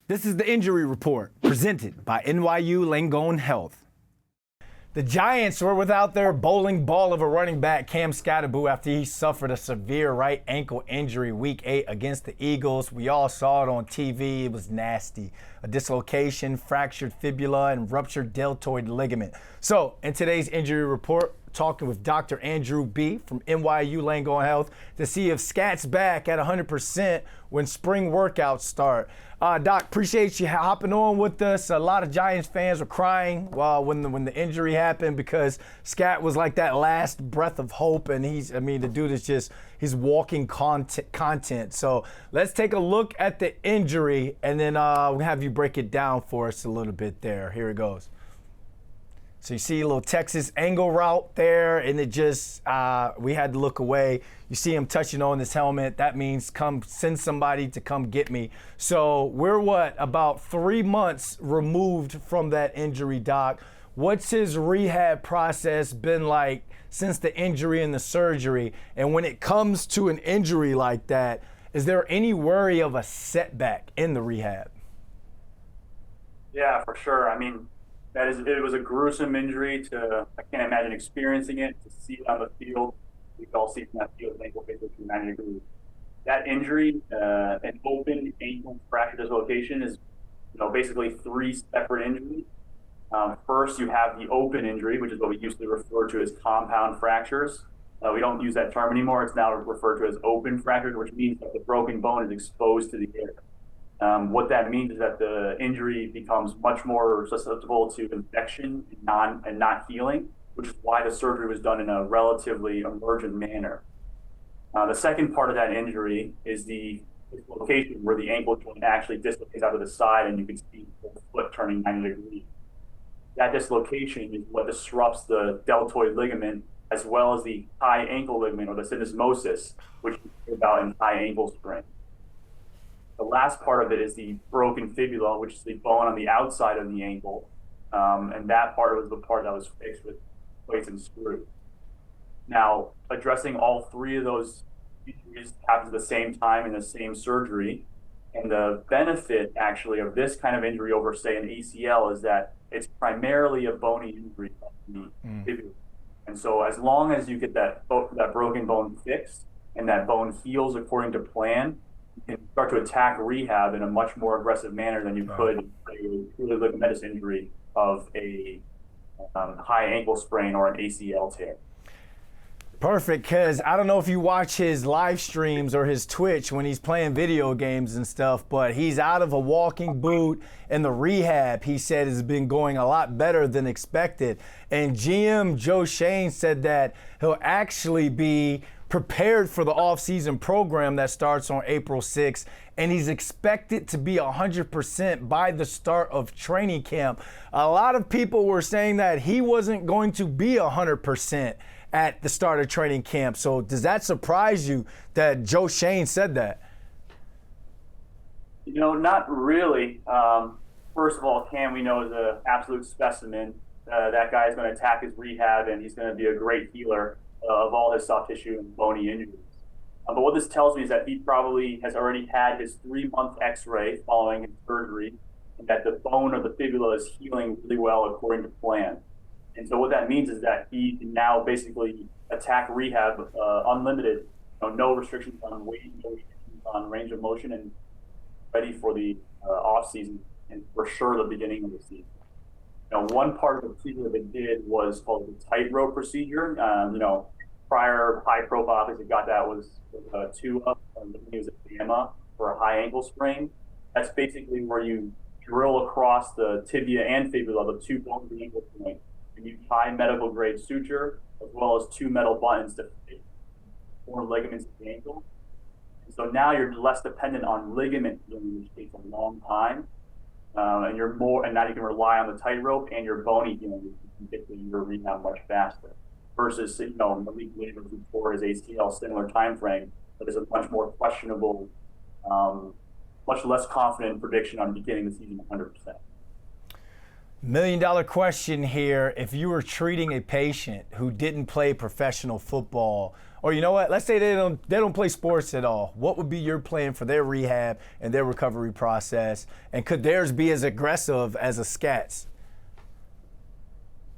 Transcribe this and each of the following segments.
This is the injury report presented by NYU Langone Health. The Giants were without their bowling ball of a running back, Cam Skattebo, after he suffered a severe right ankle injury Week 8 against the Eagles. We all saw it on TV. It was nasty. A dislocation, fractured fibula, and ruptured deltoid ligament. So, in today's injury report, talking with Dr. Andrew B. from NYU Langone Health to see if Skat's back at 100% when spring workouts start. Doc, appreciate you hopping on with us. A lot of Giants fans were crying when the injury happened because Skat was like that last breath of hope, and the dude is just, he's walking content. So let's take a look at the injury, and then we'll have you break it down for us a little bit there. Here it goes. So you see a little Texas angle route there, and it just, we had to look away. You see him touching on this helmet. That means come send somebody to come get me. So we're about 3 months removed from that injury, Doc. What's his rehab process been like since the injury and the surgery? And when it comes to an injury like that, is there any worry of a setback in the rehab? Yeah, for sure. It was a gruesome injury I can't imagine experiencing it, to see it on the field. We could all see from that field, ankle basically 90 degrees. That injury, an open ankle fracture dislocation, is basically 3 separate injuries. First, you have the open injury, which is what we used to refer to as compound fractures. We don't use that term anymore. It's now referred to as open fractures, which means that the broken bone is exposed to the air. What that means is that the injury becomes much more susceptible to infection and not healing, which is why the surgery was done in a relatively emergent manner. The second part of that injury is the dislocation, where the ankle joint actually dislocates out to the side and you can see the foot turning 90 degrees. That dislocation is what disrupts the deltoid ligament as well as the high ankle ligament, or the syndesmosis, which we hear about in high ankle sprain. The last part of it is the broken fibula, which is the bone on the outside of the ankle. And that part was the part that was fixed with plates and screws. Now, addressing all 3 of those injuries happens at the same time in the same surgery. And the benefit, actually, of this kind of injury over, say, an ACL is that it's primarily a bony injury of the fibula. And so as long as you get that broken bone fixed and that bone heals according to plan, you can start to attack rehab in a much more aggressive manner than you could a purely ligamentous injury of a high ankle sprain or an ACL tear. Perfect, because I don't know if you watch his live streams or his Twitch when he's playing video games and stuff, but he's out of a walking boot, and the rehab, he said, has been going a lot better than expected. And GM Joe Schoen said that he'll actually be prepared for the off-season program that starts on April 6th, and he's expected to be 100% by the start of training camp. A lot of people were saying that he wasn't going to be 100% at the start of training camp. So does that surprise you that Joe Schoen said that? Not really. First of all, Cam, we know, is an absolute specimen. That guy is going to attack his rehab, and he's going to be a great healer of all his soft tissue and bony injuries. But what this tells me is that he probably has already had his 3-month x-ray following his surgery, and that the bone of the fibula is healing really well according to plan. And so what that means is that he can now basically attack rehab unlimited, no restrictions on weight, no restrictions on range of motion, and ready for the off season and for sure the beginning of the season. One part of the procedure that they did was called the tightrope procedure. Prior high-profile athletes that got that was a two-up, it was a gamma for a high ankle sprain. That's basically where you drill across the tibia and fibula, the 2 bones of the ankle joint, and you tie medical-grade suture as well as 2 metal buttons to fit 4 ligaments of the ankle. And so now you're less dependent on ligament healing, which takes a long time. And now you can rely on the tightrope and your bony healing, which you can get to your rehab much faster. Versus, Malik Williams, who tore his ACL, similar time frame, but is a much more questionable, much less confident prediction on beginning the season 100%. $1 million question here. If you were treating a patient who didn't play professional football Or you know what? Let's say they don't play sports at all. What would be your plan for their rehab and their recovery process? And could theirs be as aggressive as a Scats?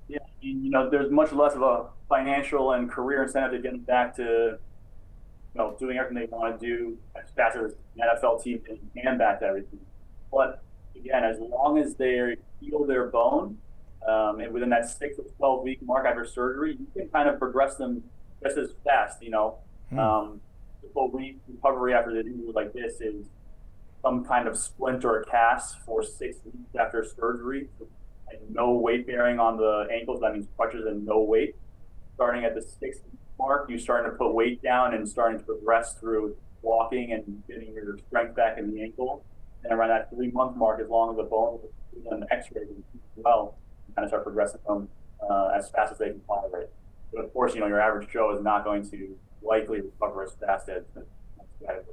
Yeah, you know, there's much less of a financial and career incentive to get them back to, doing everything they want to do as fast as an NFL team can back to everything. But again, as long as they heal their bone, and within that 6 to 12 week mark after surgery, you can kind of progress them just as fast. The full recovery after the injury like this is some kind of splint or a cast for 6 weeks after surgery. And no weight bearing on the ankles. That means crutches and no weight. Starting at the 6th mark, you're starting to put weight down and starting to progress through walking and getting your strength back in the ankle. And around that 3-month mark, as long as the bone is on the X-ray as well, you kind of start progressing them as fast as they can tolerate. But of course, your average Joe is not going to likely recover as fast as Skattebo.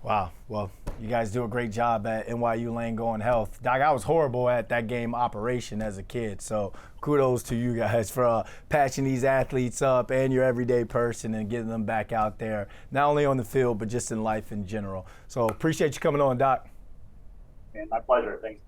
Wow. Well, you guys do a great job at NYU Langone Health. Doc, I was horrible at that game operation as a kid, so kudos to you guys for patching these athletes up and your everyday person and getting them back out there, not only on the field, but just in life in general. So appreciate you coming on, Doc. And my pleasure. Thanks.